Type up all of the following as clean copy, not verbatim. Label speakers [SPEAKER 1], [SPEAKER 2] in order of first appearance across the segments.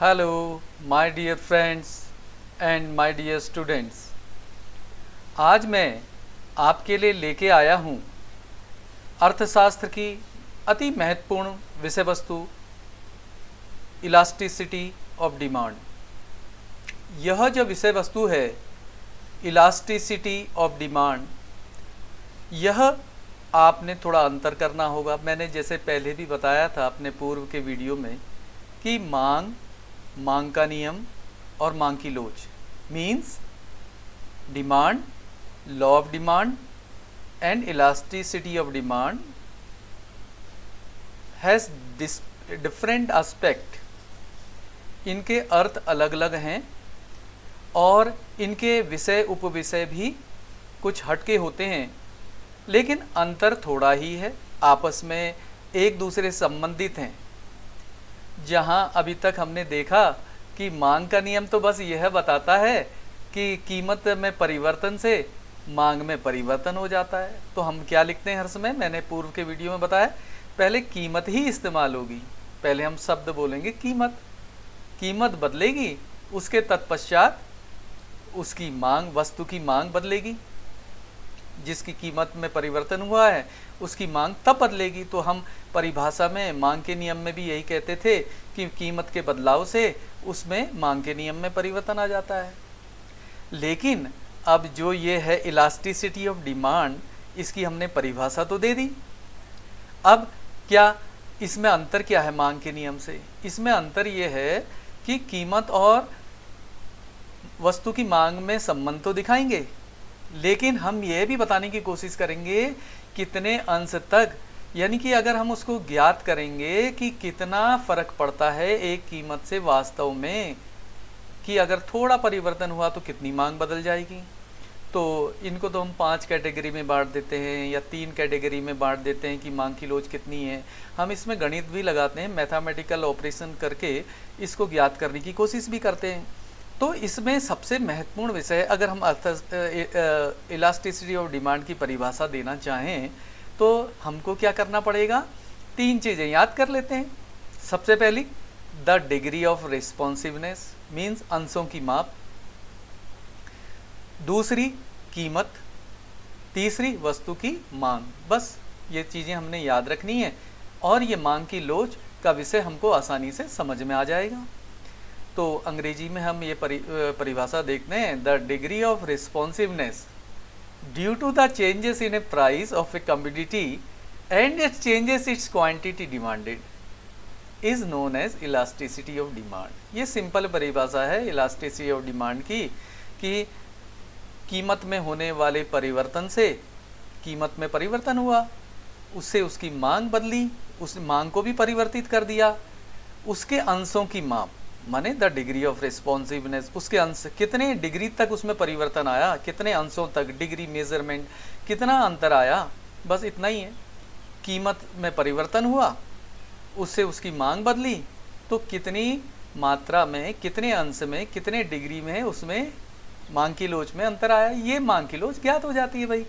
[SPEAKER 1] Hello my dear friends and my dear students. आज मैं आपके लिए लेके आया हूँ अर्थशास्त्र की अति महत्वपूर्ण विषय वस्तु इलास्टिसिटी ऑफ डिमांड। यह जो विषय वस्तु है इलास्टिसिटी ऑफ डिमांड, यह आपने थोड़ा अंतर करना होगा। मैंने जैसे पहले भी बताया था अपने पूर्व के वीडियो में कि मांग का नियम और मांग की लोच means demand, law of demand and elasticity of demand has different aspect. इनके अर्थ अलग अलग हैं और इनके विषय उपविषय भी कुछ हटके होते हैं, लेकिन अंतर थोड़ा ही है, आपस में एक दूसरे से संबंधित हैं। जहां अभी तक हमने देखा कि मांग का नियम तो बस यह बताता है कि कीमत में परिवर्तन से मांग में परिवर्तन हो जाता है, तो हम क्या लिखते हैं हर समय, मैंने पूर्व के वीडियो में बताया, पहले कीमत ही इस्तेमाल होगी। पहले हम शब्द बोलेंगे कीमत, कीमत बदलेगी, उसके तत्पश्चात उसकी मांग, वस्तु की मांग बदलेगी। जिसकी कीमत में परिवर्तन हुआ है उसकी मांग तब बदलेगी। तो हम परिभाषा में मांग के नियम में भी यही कहते थे कि कीमत के बदलाव से उसमें मांग के नियम में परिवर्तन आ जाता है। लेकिन अब जो ये है इलास्टिसिटी ऑफ डिमांड, इसकी हमने परिभाषा तो दे दी। अब क्या इसमें अंतर क्या है मांग के नियम से? इसमें अंतर ये है कि कीमत और वस्तु की मांग में संबंध तो दिखाएंगे, लेकिन हम ये भी बताने की कोशिश करेंगे कितने अंश तक, यानी कि अगर हम उसको ज्ञात करेंगे कि कितना फ़र्क पड़ता है एक कीमत से वास्तव में, कि अगर थोड़ा परिवर्तन हुआ तो कितनी मांग बदल जाएगी। तो इनको तो हम 5 कैटेगरी में बांट देते हैं या 3 कैटेगरी में बांट देते हैं कि मांग की लोच कितनी है। हम इसमें गणित भी लगाते हैं, मैथमेटिकल ऑपरेशन करके इसको ज्ञात करने की कोशिश भी करते हैं। तो इसमें सबसे महत्वपूर्ण विषय, अगर हम इलास्टिसिटी ऑफ डिमांड की परिभाषा देना चाहें तो हमको क्या करना पड़ेगा, 3 चीज़ें याद कर लेते हैं। सबसे पहली the degree of responsiveness means अंशों की माप, दूसरी कीमत, तीसरी वस्तु की मांग। बस ये चीज़ें हमने याद रखनी है और ये मांग की लोच का विषय हमको आसानी से समझ में आ जाएगा। तो अंग्रेजी में हम ये परिभाषा देखते हैं, the degree of responsiveness due to the changes in a price of a commodity and it changes its quantity demanded is known as elasticity of demand. ये सिंपल परिभाषा है इलास्टिसिटी ऑफ डिमांड की, कि कीमत में होने वाले परिवर्तन से, कीमत में परिवर्तन हुआ, उससे उसकी मांग बदली, उस मांग को भी परिवर्तित कर दिया, उसके अंशों की माप माने द डिग्री ऑफ रिस्पॉन्सिवनेस, उसके अंश कितने डिग्री तक उसमें परिवर्तन आया, कितने अंशों तक, डिग्री मेजरमेंट कितना अंतर आया, बस इतना ही है। कीमत में परिवर्तन हुआ, उससे उसकी मांग बदली, तो कितनी मात्रा में, कितने अंश में, कितने डिग्री में उसमें मांग की लोच में अंतर आया, ये मांग की लोच ज्ञात हो जाती है भाई।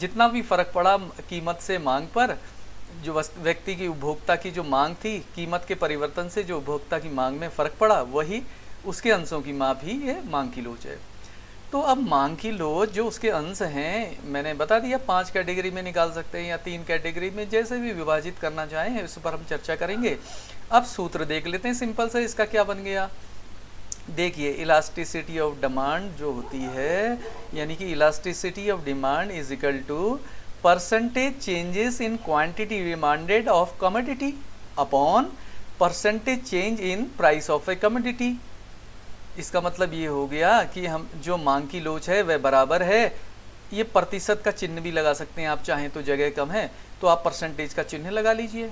[SPEAKER 1] जितना भी फर्क पड़ा कीमत से मांग पर, जो व्यक्ति की, उपभोक्ता की जो मांग थी, कीमत के परिवर्तन से जो उपभोक्ता की मांग में फ़र्क पड़ा, वही उसके अंशों की माप ही ये मांग की लोच है। तो अब मांग की लोच जो उसके अंश हैं, मैंने बता दिया 5 कैटेगरी में निकाल सकते हैं या 3 कैटेगरी में, जैसे भी विभाजित करना चाहें इस पर हम चर्चा करेंगे। अब सूत्र देख लेते हैं सिंपल से, इसका क्या बन गया। देखिए इलास्टिसिटी ऑफ डिमांड जो होती है, यानी कि elasticity of demand is equal to percentage changes in quantity demanded of commodity upon percentage change in price of a commodity. इसका मतलब ये हो गया कि हम जो मांग की लोच है वह बराबर है, ये प्रतिशत का चिन्ह भी लगा सकते हैं आप चाहें तो, जगह कम है तो आप परसेंटेज का चिन्ह लगा लीजिए।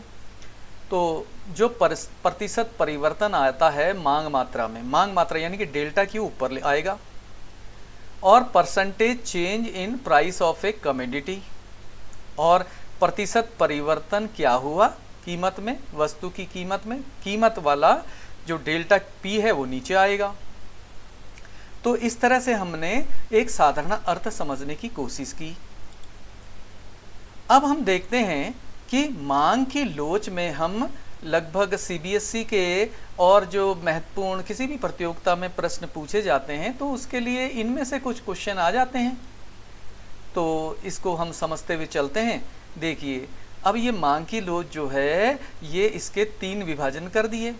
[SPEAKER 1] तो जो प्रतिशत परिवर्तन आता है मांग मात्रा में, मांग मात्रा यानी कि डेल्टा क्यू ऊपर आएगा, और percentage change in price of a commodity, और प्रतिशत परिवर्तन क्या हुआ कीमत में, वस्तु की कीमत में, कीमत वाला जो डेल्टा पी है वो नीचे आएगा। तो इस तरह से हमने एक साधारण अर्थ समझने की कोशिश की। अब हम देखते हैं कि मांग की लोच में हम लगभग सीबीएसई के और जो महत्वपूर्ण किसी भी प्रतियोगिता में प्रश्न पूछे जाते हैं तो उसके लिए इनमें से कुछ क्वेश्चन आ जाते हैं। तो इसको हम समझते हुए चलते हैं। देखिए, अब ये मांग की लोच जो है ये इसके 3 विभाजन कर दिए।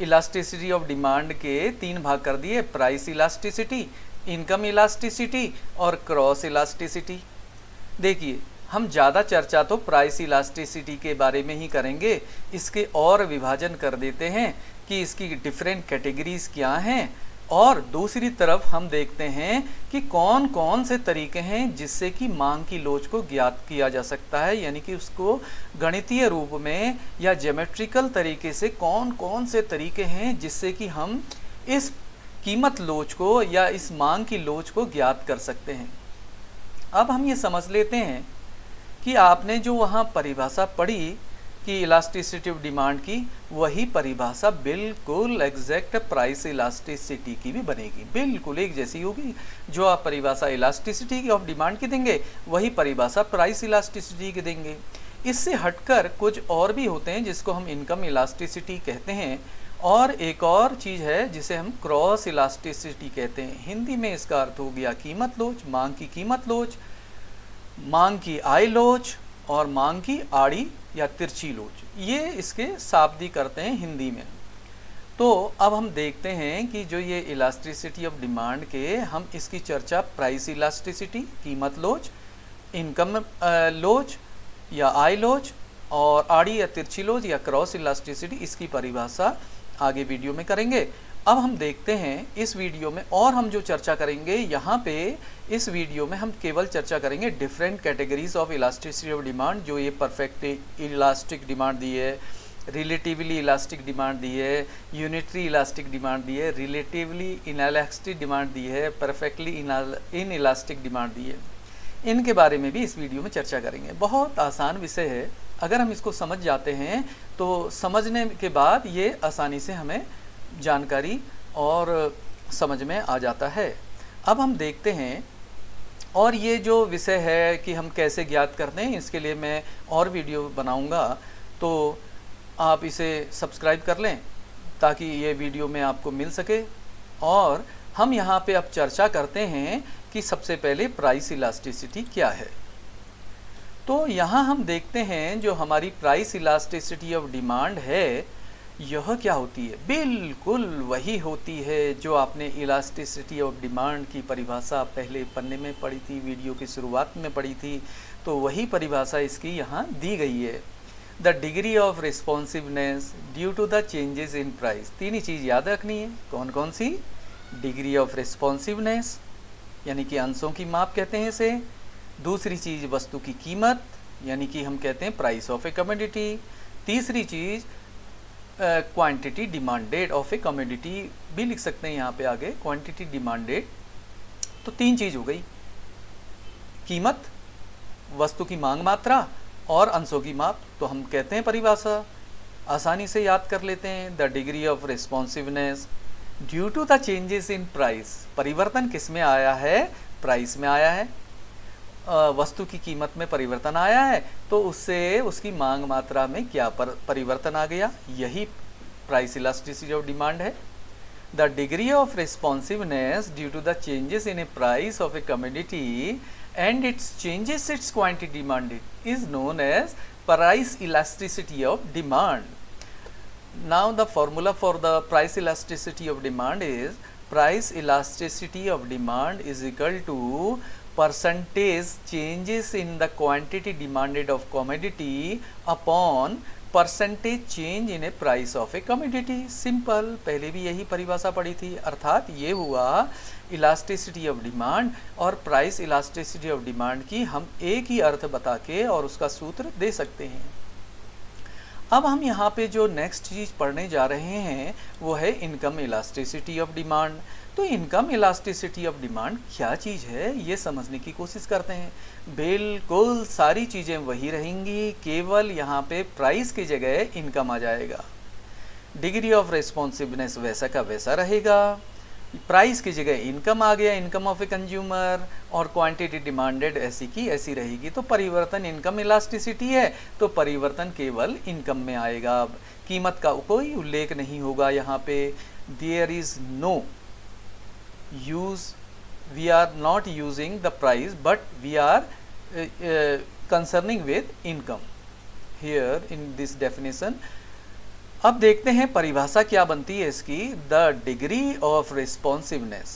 [SPEAKER 1] इलास्टिसिटी ऑफ डिमांड के 3 भाग कर दिए, प्राइस इलास्टिसिटी, इनकम इलास्टिसिटी और क्रॉस इलास्टिसिटी। देखिए, हम ज़्यादा चर्चा तो प्राइस इलास्टिसिटी के बारे में ही करेंगे। इसके और विभाजन कर देते हैं कि इसकी डिफरेंट कैटेगरीज क्या हैं, और दूसरी तरफ हम देखते हैं कि कौन कौन से तरीके हैं जिससे कि मांग की लोच को ज्ञात किया जा सकता है, यानी कि उसको गणितीय रूप में या ज्योमेट्रिकल तरीके से कौन कौन से तरीके हैं जिससे कि हम इस कीमत लोच को या इस मांग की लोच को ज्ञात कर सकते हैं। अब हम ये समझ लेते हैं कि आपने जो वहाँ परिभाषा पढ़ी कि इलास्टिसिटी ऑफ डिमांड की, वही परिभाषा बिल्कुल एग्जैक्ट प्राइस इलास्टिसिटी की भी बनेगी, बिल्कुल एक जैसी होगी। जो आप परिभाषा इलास्टिसिटी ऑफ डिमांड की देंगे वही परिभाषा प्राइस इलास्टिसिटी की देंगे। इससे हटकर कुछ और भी होते हैं जिसको हम इनकम इलास्टिसिटी कहते हैं, और एक और चीज़ है जिसे हम क्रॉस इलास्टिसिटी कहते हैं। हिंदी में इसका अर्थ हो गया कीमत लोच, मांग की कीमत लोच, मांग की आय लोच और मांग की आड़ी या तिरछी लोच। ये इसके शाब्दिक करते हैं हिंदी में। तो अब हम देखते हैं कि जो ये इलास्टिसिटी ऑफ डिमांड के, हम इसकी चर्चा प्राइस इलास्टिसिटी, कीमत लोच, इनकम लोच या आय लोच और आड़ी या तिरछी लोच या क्रॉस इलास्टिसिटी, इसकी परिभाषा आगे वीडियो में करेंगे। अब हम देखते हैं इस वीडियो में, और हम जो चर्चा करेंगे यहाँ पे इस वीडियो में हम केवल चर्चा करेंगे different categories of elasticity of demand. जो ये परफेक्ट इलास्टिक डिमांड दी है, रिलेटिवली इलास्टिक डिमांड दी है, यूनिटरी इलास्टिक डिमांड दी है, रिलेटिवली इनइलास्टिक डिमांड दी है, परफेक्टली इन इलास्टिक डिमांड दी है, इनके बारे में भी इस वीडियो में चर्चा करेंगे। बहुत आसान विषय है, अगर हम इसको समझ जाते हैं तो समझने के बाद ये आसानी से हमें जानकारी और समझ में आ जाता है। अब हम देखते हैं, और ये जो विषय है कि हम कैसे ज्ञात करते हैं, इसके लिए मैं और वीडियो बनाऊंगा, तो आप इसे सब्सक्राइब कर लें ताकि ये वीडियो में आपको मिल सके। और हम यहाँ पे अब चर्चा करते हैं कि सबसे पहले प्राइस इलास्टिसिटी क्या है। तो यहाँ हम देखते हैं जो हमारी प्राइस इलास्टिसिटी ऑफ डिमांड है, यह क्या होती है? बिल्कुल वही होती है जो आपने इलास्टिसिटी ऑफ डिमांड की परिभाषा पहले पन्ने में पढ़ी थी, वीडियो की शुरुआत में पढ़ी थी। तो वही परिभाषा इसकी यहाँ दी गई है। The degree of responsiveness due to the changes in price. 3 ही चीज़ याद रखनी है। कौन कौन सी? डिग्री ऑफ रिस्पॉन्सिवनेस यानी कि अंशों की माप कहते हैं इसे। दूसरी चीज़ वस्तु की कीमत यानी कि हम कहते हैं प्राइस ऑफ ए कमोडिटी। तीसरी चीज़ quantity demanded of a commodity भी लिख सकते हैं यहाँ पे आगे, क्वांटिटी डिमांडेड। तो 3 चीज़ हो गई, कीमत, वस्तु की मांग मात्रा और अंशों की माप। तो हम कहते हैं परिभाषा आसानी से याद कर लेते हैं, the degree of responsiveness due to the changes in price. परिवर्तन किस में आया है? प्राइस में आया है। वस्तु की कीमत में परिवर्तन आया है तो उससे उसकी मांग मात्रा में क्या परिवर्तन आ गया, यही प्राइस इलास्टिसिटी ऑफ डिमांड है। The degree of responsiveness due to the changes in a price of a commodity and its changes its quantity demanded is known as price elasticity of demand. Now the formula for the price elasticity of demand is price elasticity of demand is equal to percentage changes in the quantity demanded of commodity upon percentage change in a price of a commodity। Simple, पहले भी यही परिभाषा पढ़ी थी। अर्थात ये हुआ elasticity of demand और प्राइस इलास्टिसिटी ऑफ डिमांड की हम एक ही अर्थ बता के और उसका सूत्र दे सकते हैं। अब हम यहाँ पे जो नेक्स्ट चीज़ पढ़ने जा रहे हैं वो है इनकम इलास्टिसिटी ऑफ डिमांड। तो इनकम इलास्टिसिटी ऑफ डिमांड क्या चीज़ है ये समझने की कोशिश करते हैं। बिल्कुल सारी चीज़ें वही रहेंगी, केवल यहाँ पे प्राइस की जगह इनकम आ जाएगा। डिग्री ऑफ रिस्पॉन्सिवनेस वैसा का वैसा रहेगा, प्राइस की जगह इनकम आ गया, इनकम ऑफ ए कंज्यूमर, और क्वांटिटी डिमांडेड ऐसी की ऐसी रहेगी। तो परिवर्तन इनकम इलास्टिसिटी है, तो परिवर्तन केवल इनकम में आएगा। अब कीमत का कोई उल्लेख नहीं होगा यहाँ पे। There is no use, we are not using the price but we are concerning with income here in this definition. अब देखते हैं परिभाषा क्या बनती है इसकी। The degree of responsiveness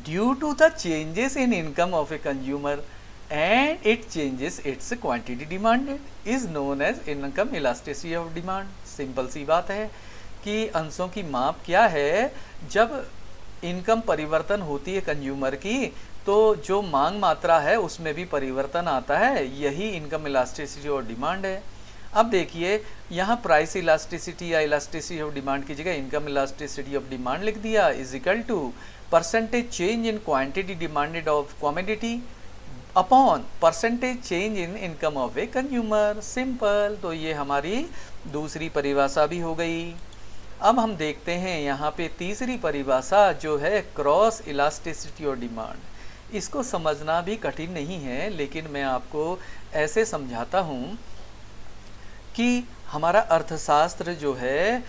[SPEAKER 1] due to the changes in income of a consumer and it changes its quantity demanded is known as income elasticity of demand. Simple सी बात है कि अंशों की माप क्या है। जब इनकम परिवर्तन होती है कंज्यूमर की, तो जो मांग मात्रा है उसमें भी परिवर्तन आता है, यही इनकम इलास्टिसिटी और डिमांड है। अब देखिए यहाँ प्राइस इलास्टिसिटी या इलास्टिसिटी ऑफ डिमांड की जगह इनकम इलास्टिसिटी ऑफ डिमांड लिख दिया, is equal to percentage change in quantity demanded of commodity upon percentage change in income of a consumer. Simple. तो ये हमारी दूसरी परिभाषा भी हो गई। अब हम देखते हैं यहाँ पे तीसरी परिभाषा जो है क्रॉस इलास्टिसिटी और डिमांड। इसको समझना भी कठिन नहीं है, लेकिन मैं आपको ऐसे समझाता हूँ कि हमारा अर्थशास्त्र जो है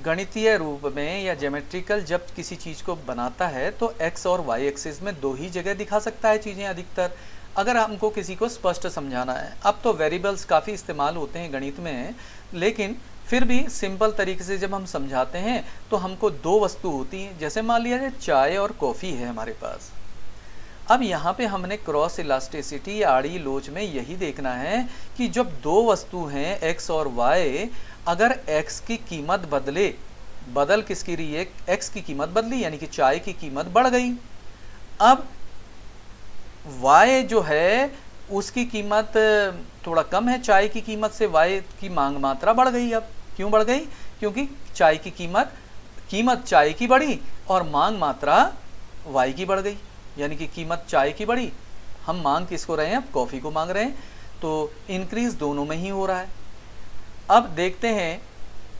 [SPEAKER 1] गणितीय रूप में या ज्योमेट्रिकल जब किसी चीज़ को बनाता है तो एक्स और वाई एक्सिस में दो ही जगह दिखा सकता है चीज़ें अधिकतर। अगर हमको किसी को स्पष्ट समझाना है, अब तो वेरिएबल्स काफ़ी इस्तेमाल होते हैं गणित में, लेकिन फिर भी सिंपल तरीके से जब हम समझाते हैं तो हमको दो वस्तु होती हैं। जैसे मान लिया जाए चाय और कॉफ़ी है हमारे पास। अब यहाँ पे हमने क्रॉस इलास्टिसिटी या आड़ी लोच में यही देखना है कि जब दो वस्तु हैं एक्स और वाई, अगर एक्स की कीमत बदल किसकी रही है, एक्स की कीमत बदली यानी कि चाय की कीमत बढ़ गई। अब वाई जो है उसकी कीमत थोड़ा कम है चाय की कीमत से, वाई की मांग मात्रा बढ़ गई। अब क्यों बढ़ गई? क्योंकि चाय की कीमत चाय की बढ़ी और मांग मात्रा वाई की बढ़ गई, यानी कि कीमत चाय की बढ़ी, हम मांग किसको रहे हैं, अब कॉफ़ी को मांग रहे हैं, तो इंक्रीज दोनों में ही हो रहा है। अब देखते हैं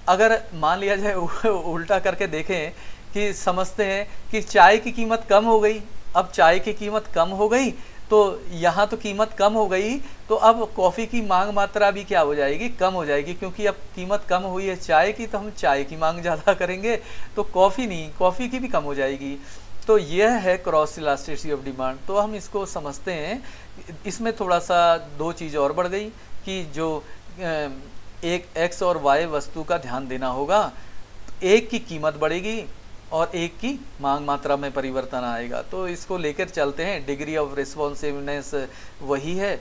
[SPEAKER 1] अगर मान लिया जाए उल्टा करके देखें कि समझते हैं कि चाय की कीमत कम हो गई। अब चाय की कीमत कम हो गई तो यहाँ तो कीमत कम हो गई, तो अब कॉफ़ी की मांग मात्रा भी क्या हो जाएगी, कम हो जाएगी, क्योंकि अब कीमत कम हुई है चाय की तो हम चाय की मांग ज़्यादा करेंगे, तो कॉफ़ी नहीं, कॉफ़ी की भी कम हो जाएगी। तो यह है क्रॉस इलास्टिसिटी ऑफ डिमांड। तो हम इसको समझते हैं। इसमें थोड़ा सा दो चीज़ और बढ़ गई कि जो एक एक्स और वाई वस्तु का ध्यान देना होगा। एक की कीमत बढ़ेगी और एक की मांग मात्रा में परिवर्तन आएगा। तो इसको लेकर चलते हैं। डिग्री ऑफ रिस्पॉन्सिवनेस वही है।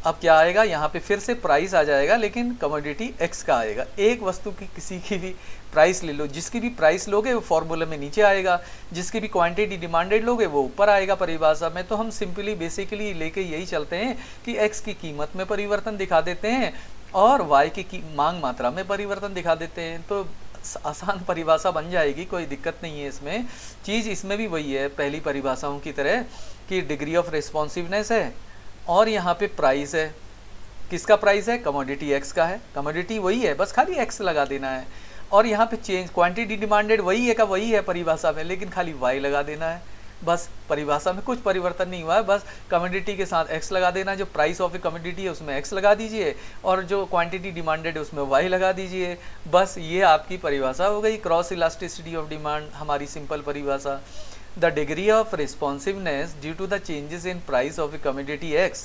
[SPEAKER 1] अब क्या आएगा यहाँ पे, फिर से प्राइस आ जाएगा लेकिन कमोडिटी एक्स का आएगा। एक वस्तु की किसी की भी प्राइस ले लो, जिसकी भी प्राइस लोगे वो फॉर्मूले में नीचे आएगा, जिसकी भी क्वांटिटी डिमांडेड लोगे वो ऊपर आएगा परिभाषा में। तो हम सिंपली बेसिकली लेके यही चलते हैं कि एक्स की कीमत में परिवर्तन दिखा देते हैं और वाई की मांग मात्रा में परिवर्तन दिखा देते हैं। तो आसान परिभाषा बन जाएगी, कोई दिक्कत नहीं है इसमें। चीज़ इसमें भी वही है पहली परिभाषाओं की तरह कि डिग्री ऑफ रिस्पॉन्सिवनेस है और यहाँ पे प्राइस है। किसका प्राइस है? कमोडिटी एक्स का है। कमोडिटी वही है, बस खाली एक्स लगा देना है। और यहाँ पे चेंज क्वांटिटी डिमांडेड वही है का वही है परिभाषा में, लेकिन खाली वाई लगा देना है। बस परिभाषा में कुछ परिवर्तन नहीं हुआ है, बस कमोडिटी के साथ एक्स लगा देना। जो प्राइस ऑफ ए कमोडिटी है उसमें एक्स लगा दीजिए और जो क्वांटिटी डिमांडेड है उसमें वाई लगा दीजिए। बस ये आपकी परिभाषा हो गई क्रॉस इलास्टिसिटी ऑफ डिमांड, हमारी सिंपल परिभाषा। The degree of responsiveness due to the changes in price of a commodity X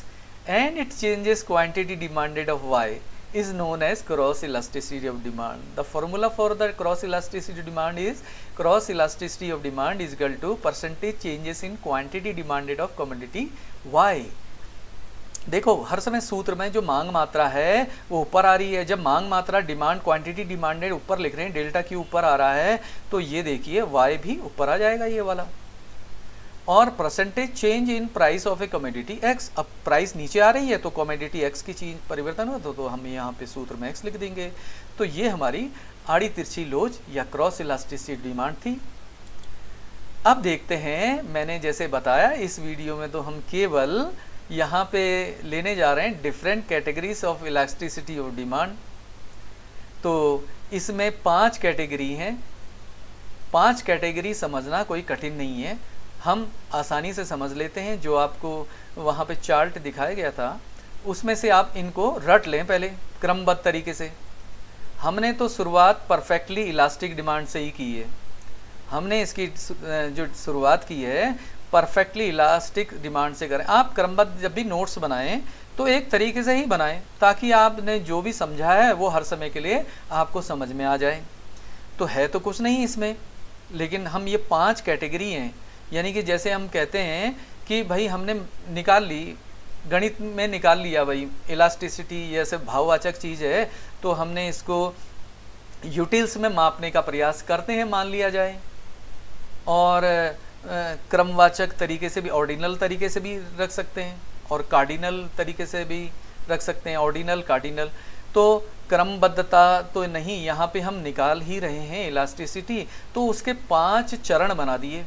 [SPEAKER 1] and its changes quantity demanded of Y is known as cross elasticity of demand. The formula for the cross elasticity of demand is cross elasticity of demand is equal to percentage changes in quantity demanded of commodity Y. देखो हर समय सूत्र में जो मांग मात्रा है वो ऊपर आ रही है। जब मांग मात्रा डिमांड क्वांटिटी डिमांडेड ऊपर लिख रहे हैं, डेल्टा क्यू ऊपर आ रहा है, तो ये देखिए वाई भी ऊपर आ जाएगा ये वाला। और percentage change in price of a commodity x, अब प्राइस नीचे आ रही है तो कमोडिटी एक्स की चीज परिवर्तन हुआ तो हम यहाँ पे सूत्र में एक्स लिख देंगे। तो ये हमारी आड़ी तिरछी लोच या क्रॉस इलास्टिसिटी डिमांड थी। अब देखते हैं, मैंने जैसे बताया इस वीडियो में तो हम केवल यहाँ पे लेने जा रहे हैं different categories of elasticity of demand. तो इसमें 5 कैटेगरी हैं। 5 कैटेगरी समझना कोई कठिन नहीं है, हम आसानी से समझ लेते हैं। जो आपको वहाँ पे चार्ट दिखाया गया था उसमें से आप इनको रट लें पहले क्रमबद्ध तरीके से। हमने तो शुरुआत परफेक्टली इलास्टिक डिमांड से ही की है। हमने इसकी जो शुरुआत की है परफेक्टली इलास्टिक डिमांड से करें। आप क्रमबद्ध जब भी नोट्स बनाएं तो एक तरीके से ही बनाएं ताकि आपने जो भी समझा है वो हर समय के लिए आपको समझ में आ जाए। तो है तो कुछ नहीं इसमें, लेकिन हम ये 5 कैटेगरी हैं, यानी कि जैसे हम कहते हैं कि भाई हमने निकाल ली, गणित में निकाल लिया भाई इलास्टिसिटी, ये सब भाववाचक चीज़ है तो हमने इसको यूटिल्स में मापने का प्रयास करते हैं मान लिया जाए, और क्रमवाचक तरीके से भी, ऑर्डिनल तरीके से भी रख सकते हैं और कार्डिनल तरीके से भी रख सकते हैं, ऑर्डिनल कार्डिनल। तो क्रमबद्धता तो नहीं, यहाँ पे हम निकाल ही रहे हैं इलास्टिसिटी, तो उसके 5 चरण बना दिए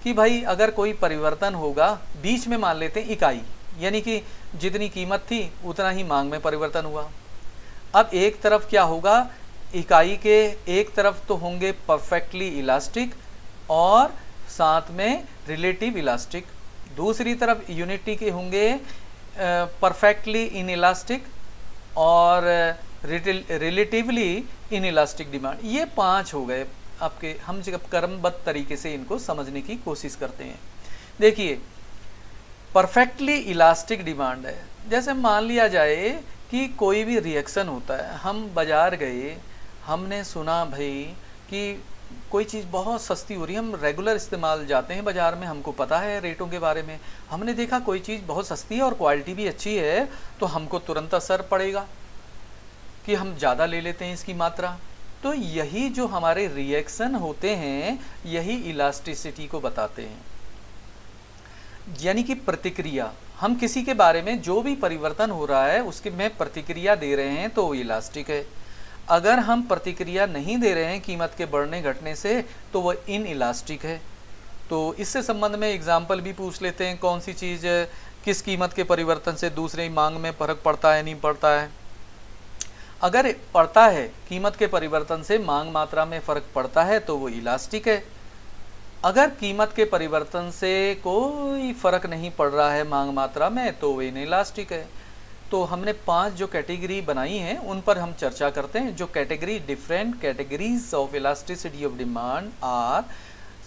[SPEAKER 1] कि भाई अगर कोई परिवर्तन होगा, बीच में मान लेते हैं इकाई, यानी कि जितनी कीमत थी उतना ही मांग में परिवर्तन हुआ। अब एक तरफ क्या होगा, इकाई के एक तरफ तो होंगे परफेक्टली इलास्टिक और साथ में रिलेटिव इलास्टिक, दूसरी तरफ यूनिटी के होंगे परफेक्टली इन इलास्टिक और रिलेटिवली इन इलास्टिक डिमांड। ये 5 हो गए आपके। हम जब क्रमबद्ध तरीके से इनको समझने की कोशिश करते हैं। देखिए परफेक्टली इलास्टिक डिमांड है, जैसे मान लिया जाए कि कोई भी रिएक्शन होता है, हम बाज़ार गए, हमने सुना भाई कि कोई चीज़ बहुत सस्ती हो रही है, हम रेगुलर इस्तेमाल जाते हैं बाज़ार में, हमको पता है रेटों के बारे में, हमने देखा कोई चीज़ बहुत सस्ती है और क्वालिटी भी अच्छी है, तो हमको तुरंत असर पड़ेगा कि हम ज़्यादा ले लेते हैं इसकी मात्रा। तो यही जो हमारे रिएक्शन होते हैं यही इलास्टिसिटी को बताते हैं, यानी कि प्रतिक्रिया। हम किसी के बारे में जो भी परिवर्तन हो रहा है उसके में प्रतिक्रिया दे रहे हैं तो वो इलास्टिक है। अगर हम प्रतिक्रिया नहीं दे रहे हैं कीमत के बढ़ने घटने से तो वह इन इलास्टिक है। तो इससे संबंध में एग्जाम्पल भी पूछ लेते हैं, कौन सी चीज़ किस कीमत के परिवर्तन से दूसरे मांग में फर्क पड़ता है, नहीं पड़ता है। अगर पड़ता है, कीमत के परिवर्तन से मांग मात्रा में फ़र्क पड़ता है तो वो इलास्टिक है। अगर कीमत के परिवर्तन से कोई फ़र्क नहीं पड़ रहा है मांग मात्रा में तो वो इनइलास्टिक है। तो हमने 5 जो कैटेगरी बनाई हैं उन पर हम चर्चा करते हैं। जो category, different categories of elasticity of demand are,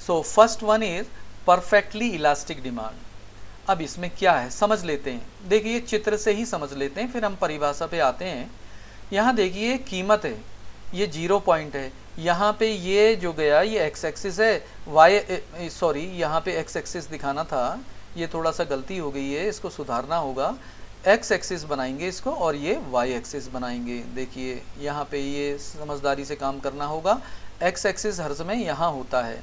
[SPEAKER 1] so first one is perfectly elastic demand. अब इसमें क्या है समझ लेते हैं। देखिए चित्र से ही समझ लेते हैं, फिर हम परिभाषा पे आते हैं। यहाँ देखिए कीमत है, ये 0 पॉइंट है, यहाँ पे ये जो गया ये एक्स एक्सिस है, सॉरी यहाँ पे एक्स एक्सिस दिखाना था, ये थोड़ा सा गलती हो गई है, इसको सुधारना होगा। एक्स एक्सिस बनाएंगे इसको और ये वाई एक्सिस बनाएंगे। देखिए यहाँ पे ये समझदारी से काम करना होगा। एक्स एक्सिस हर समय यहाँ होता है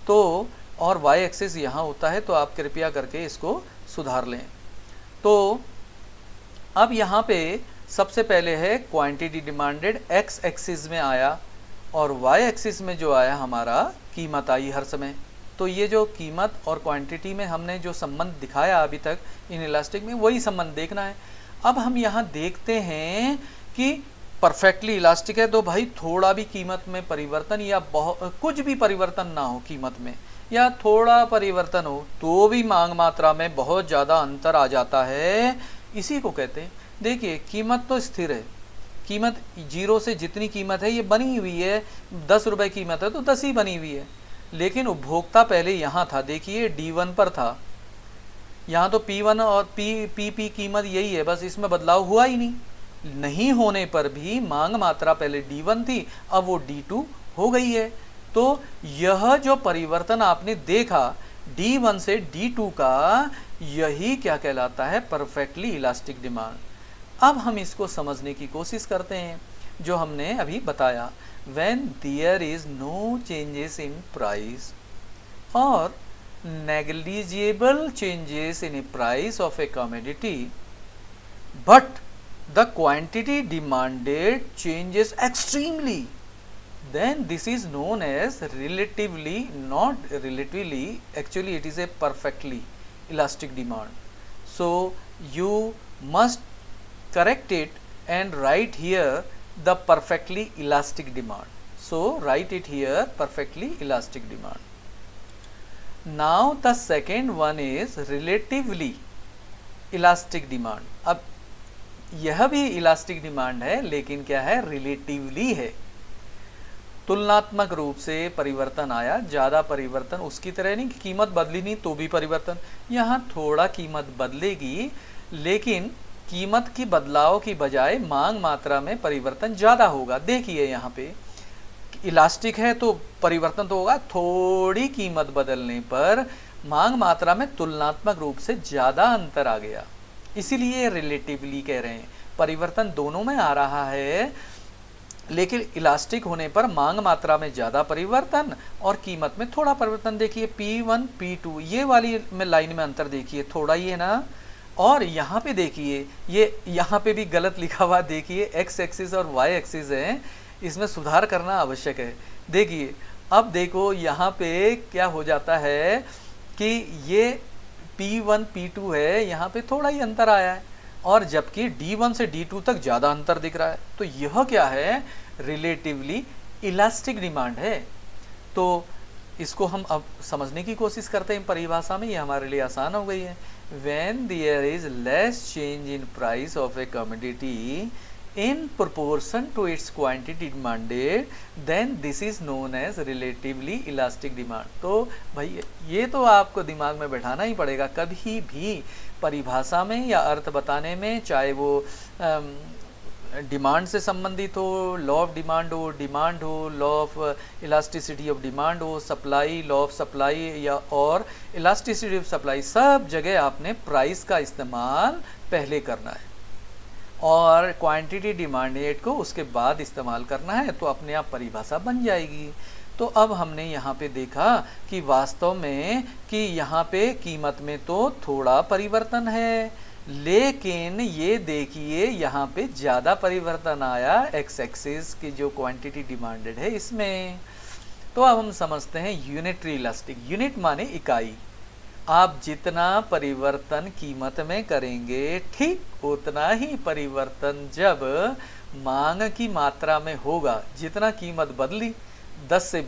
[SPEAKER 1] तो, और वाई एक्सिस यहाँ होता है, तो आप कृपया करके इसको सुधार लें। तो अब यहाँ पे सबसे पहले है क्वांटिटी डिमांडेड, एक्स एक्सिस में आया, और वाई एक्सिस में जो आया हमारा कीमत आई हर समय। तो ये जो कीमत और क्वांटिटी में हमने जो संबंध दिखाया अभी तक इन इलास्टिक में, वही संबंध देखना है। अब हम यहाँ देखते हैं कि परफेक्टली इलास्टिक है तो भाई थोड़ा भी कीमत में परिवर्तन या बहुत कुछ भी परिवर्तन ना हो कीमत में, या थोड़ा परिवर्तन हो तो भी मांग मात्रा में बहुत ज़्यादा अंतर आ जाता है। इसी को कहते हैं, देखिए कीमत तो स्थिर है, कीमत 0 से जितनी कीमत है ये बनी हुई है, 10 रुपये कीमत है तो 10 ही बनी हुई है। लेकिन उपभोक्ता पहले यहाँ था, देखिए D1 पर था, यहाँ तो P1 और P कीमत यही है, बस इसमें बदलाव हुआ ही नहीं होने पर भी मांग मात्रा पहले D1 थी, अब वो D2 हो गई है। तो यह जो परिवर्तन आपने देखा D1 से D2 का, यही क्या कहलाता है, परफेक्टली इलास्टिक डिमांड। अब हम इसको समझने की कोशिश करते हैं जो हमने अभी बताया। When there is no changes in price or negligible changes in a price of a commodity, but the quantity demanded changes extremely, then this is known as relatively, not relatively, actually it is a perfectly elastic demand. So you must correct it and write here the perfectly elastic demand. So write it here, perfectly elastic demand. Now the second one is relatively elastic demand. अब यह भी elastic demand है, लेकिन क्या है, relatively है। तुलनात्मक रूप से परिवर्तन आया, ज़्यादा परिवर्तन उसकी तरह नहीं कि कीमत बदली नहीं तो भी परिवर्तन, यहाँ थोड़ा कीमत बदलेगी, लेकिन कीमत की बदलाव की बजाय मांग मात्रा में परिवर्तन ज़्यादा होगा। देखिए यहाँ पे इलास्टिक है तो परिवर्तन तो होगा, थोड़ी कीमत बदलने पर मांग मात्रा में तुलनात्मक रूप से ज़्यादा अंतर आ गया, इसीलिए रिलेटिवली कह रहे हैं। परिवर्तन दोनों में आ रहा है, लेकिन इलास्टिक होने पर मांग मात्रा में ज़्यादा परिवर्तन और कीमत में थोड़ा परिवर्तन। देखिए P1 P2 ये वाली में लाइन में अंतर देखिए, थोड़ा ही है ना। और यहाँ पे देखिए, ये यहाँ पे भी गलत लिखा हुआ, देखिए x एक्सिस और y एक्सिस है, इसमें सुधार करना आवश्यक है। देखिए अब देखो यहाँ पे क्या हो जाता है कि ये P1 P2 है, यहाँ पे थोड़ा ही अंतर आया है, और जबकि D1 से D2 तक ज़्यादा अंतर दिख रहा है। तो यह क्या है, रिलेटिवली इलास्टिक डिमांड है। तो इसको हम अब समझने की कोशिश करते हैं परिभाषा में, ये हमारे लिए आसान हो गई है। When there is less change in price of a commodity in proportion to its quantity demanded, then this is known as relatively elastic demand। तो भाई ये तो आपको दिमाग में बैठाना ही पड़ेगा, कभी भी परिभाषा में या अर्थ बताने में, चाहे वो डिमांड से संबंधित हो, लॉ ऑफ डिमांड हो, law of elasticity of demand हो, सप्लाई, लॉ ऑफ सप्लाई या और इलास्टिसिटी ऑफ सप्लाई, सब जगह आपने प्राइस का इस्तेमाल पहले करना है और क्वांटिटी डिमांडेड को उसके बाद इस्तेमाल करना है, तो अपने आप परिभाषा बन जाएगी। तो अब हमने यहाँ पे देखा कि वास्तव में कि यहाँ पे कीमत में तो थोड़ा परिवर्तन है, लेकिन ये देखिए यहाँ पे ज़्यादा परिवर्तन आया एक्स एक्सिस की जो क्वांटिटी डिमांडेड है इसमें। तो अब हम समझते हैं यूनिटरी इलास्टिक। यूनिट माने इकाई। आप जितना परिवर्तन कीमत में करेंगे, ठीक उतना ही परिवर्तन जब मांग की मात्रा में होगा। जितना कीमत बदली 10 से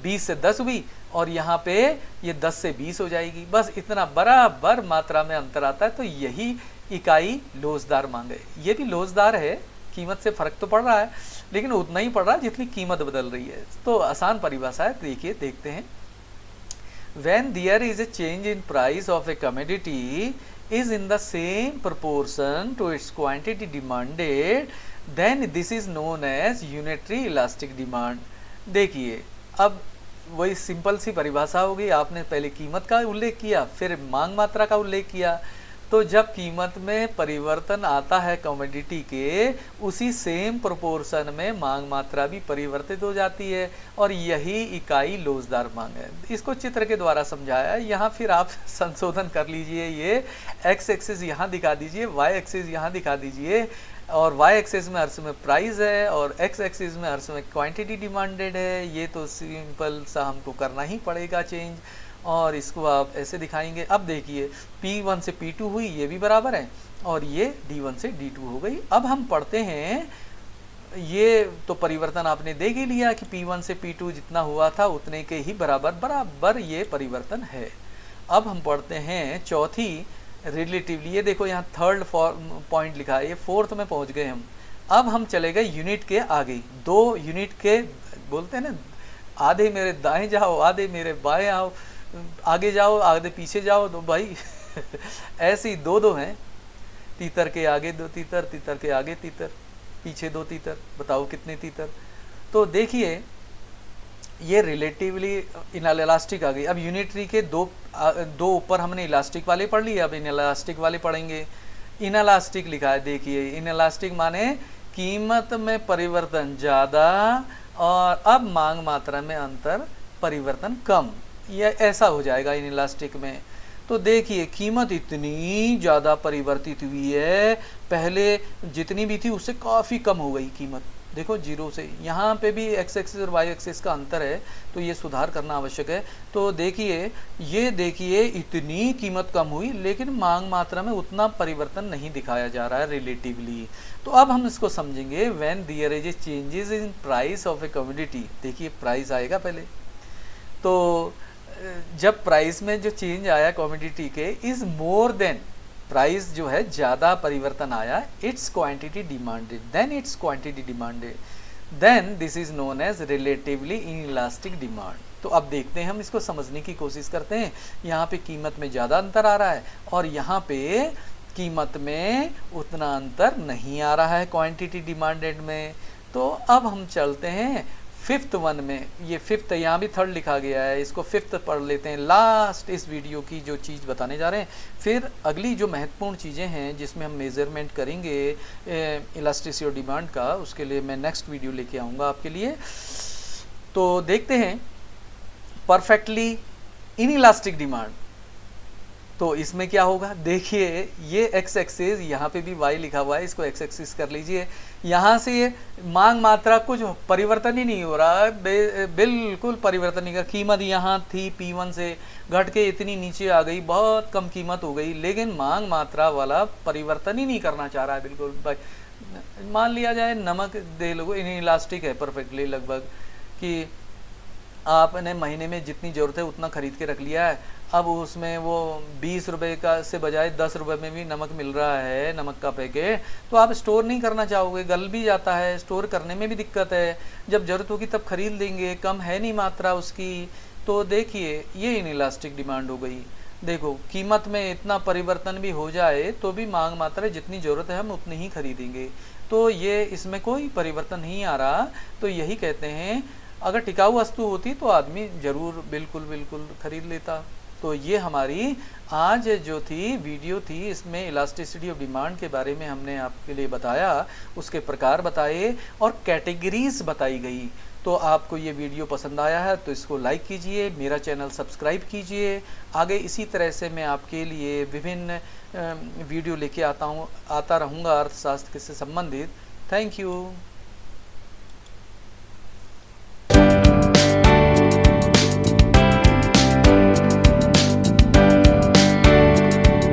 [SPEAKER 1] 20 से 10 हुई और यहाँ पे ये 10 से 20 हो जाएगी, बस इतना बराबर मात्रा में अंतर आता है। तो यही इकाई लोचदार मांग है। ये भी लोचदार है, कीमत से फर्क तो पड़ रहा है, लेकिन उतना ही पड़ रहा है जितनी कीमत बदल रही है। तो आसान परिभाषा है, देखिए देखते हैं। When there is a change in price of a commodity is in the same proportion to its quantity demanded, then this is known as unitary elastic demand। देखिए अब वही सिंपल सी परिभाषा हो गई। आपने पहले कीमत का उल्लेख किया, फिर मांग मात्रा का उल्लेख किया। तो जब कीमत में परिवर्तन आता है कमोडिटी के, उसी सेम प्रोपोर्शन में मांग मात्रा भी परिवर्तित हो जाती है, और यही इकाई लोचदार मांग है। इसको चित्र के द्वारा समझाया है। यहाँ फिर आप संशोधन कर लीजिए, ये एक्स एक्सिस यहाँ दिखा दीजिए, वाई एक्सिस यहाँ दिखा दीजिए, और वाई एक्सिस में हर समय प्राइस है और एक्स एक्सिस में हर समय क्वांटिटी डिमांडेड है। ये तो सिंपल सा हमको करना ही पड़ेगा चेंज, और इसको आप ऐसे दिखाएंगे। अब देखिए P1 से P2 हुई, ये भी बराबर है, और ये D1 से D2 हो गई। अब हम पढ़ते हैं, ये तो परिवर्तन आपने देख ही लिया कि P1 से P2 जितना हुआ था उतने के ही बराबर ये परिवर्तन है। अब हम पढ़ते हैं चौथी रिलेटिवली। ये देखो यहाँ थर्ड पॉइंट लिखा है, ये फोर्थ में पहुँच गए हम। अब हम चले गए यूनिट के आगे। 2 यूनिट के बोलते हैं ना, आधे मेरे दाएं जाओ, आधे मेरे बाएं आओ, आगे जाओ, आधे पीछे जाओ। तो भाई ऐसे ही 2 हैं। तीतर के आगे 2 तीतर, तीतर के आगे तीतर, पीछे 2 तीतर, बताओ कितने तीतर। तो देखिए ये रिलेटिवली इलास्टिक आ गई। अब यूनिटरी के दो ऊपर हमने इलास्टिक वाले पढ़ लिए, अब इनएलास्टिक वाले पढ़ेंगे। इनएलास्टिक लिखा है, देखिए इनएलास्टिक माने कीमत में परिवर्तन ज़्यादा और अब मांग मात्रा में अंतर परिवर्तन कम, यह ऐसा हो जाएगा इनएलास्टिक में। तो देखिए कीमत इतनी ज़्यादा परिवर्तित हुई है, पहले जितनी भी थी उससे काफ़ी कम हो गई कीमत, देखो जीरो से, यहाँ पे भी एक्स एक्सिस और वाई एक्सिस का अंतर है, तो ये सुधार करना आवश्यक है। तो देखिए, ये देखिए इतनी कीमत कम हुई लेकिन मांग मात्रा में उतना परिवर्तन नहीं दिखाया जा रहा है रिलेटिवली। तो अब हम इसको समझेंगे, when there is a changes in price of a commodity. देखिए प्राइस आएगा पहले, तो जब प्राइस में जो चेंज आया कमोडिटी के इज मोर देन, प्राइस जो है ज़्यादा परिवर्तन आया, its quantity demanded, then its quantity demanded, then this is known as relatively inelastic demand. तो अब देखते हैं, हम इसको समझने की कोशिश करते हैं। यहाँ पे कीमत में ज़्यादा अंतर आ रहा है और यहाँ पे कीमत में उतना अंतर नहीं आ रहा है क्वांटिटी डिमांडेड में। तो अब हम चलते हैं फिफ्थ वन में, ये फिफ्थ, यहाँ भी थर्ड लिखा गया है, इसको फिफ्थ पढ़ लेते हैं, लास्ट इस वीडियो की जो चीज़ बताने जा रहे हैं। फिर अगली जो महत्वपूर्ण चीज़ें हैं जिसमें हम मेज़रमेंट करेंगे इलास्टिसिटी और डिमांड का, उसके लिए मैं नेक्स्ट वीडियो लेके आऊँगा आपके लिए। तो देखते हैं परफेक्टली इनइलास्टिक डिमांड। तो इसमें क्या होगा, देखिए ये एक्स एक्सिस, यहाँ पे भी वाई लिखा हुआ है, इसको एक्स एक्सिस कर लीजिए। यहाँ से ये मांग मात्रा कुछ परिवर्तन ही नहीं हो रहा है, बिल्कुल परिवर्तन नहीं कर। कीमत यहाँ थी P1 से घट के इतनी नीचे आ गई, बहुत कम कीमत हो गई, लेकिन मांग मात्रा वाला परिवर्तन ही नहीं करना चाह रहा है बिल्कुल। भाई मान लिया जाए नमक दे लो, इनइलास्टिक है परफेक्टली, लगभग कि आपने महीने में जितनी ज़रूरत है उतना ख़रीद के रख लिया है, अब उसमें वो 20 रुपये का से बजाय 10 रुपये में भी नमक मिल रहा है, नमक का पैकेट, तो आप स्टोर नहीं करना चाहोगे, गल भी जाता है, स्टोर करने में भी दिक्कत है, जब ज़रूरत होगी तब खरीद लेंगे, कम है नहीं मात्रा उसकी। तो देखिए ये इनइलास्टिक डिमांड हो गई। देखो कीमत में इतना परिवर्तन भी हो जाए तो भी मांग मात्रा जितनी ज़रूरत है हम उतनी ही खरीदेंगे, तो ये इसमें कोई परिवर्तन नहीं आ रहा। तो यही कहते हैं, अगर टिकाऊ वस्तु होती तो आदमी ज़रूर बिल्कुल बिल्कुल खरीद लेता। तो ये हमारी आज जो थी वीडियो थी, इसमें इलास्टिसिटी ऑफ डिमांड के बारे में हमने आपके लिए बताया, उसके प्रकार बताए और कैटेगरीज बताई गई। तो आपको ये वीडियो पसंद आया है तो इसको लाइक कीजिए, मेरा चैनल सब्सक्राइब कीजिए। आगे इसी तरह से मैं आपके लिए विभिन्न वीडियो लेके आता रहूँगा अर्थशास्त्र से संबंधित। Thank you.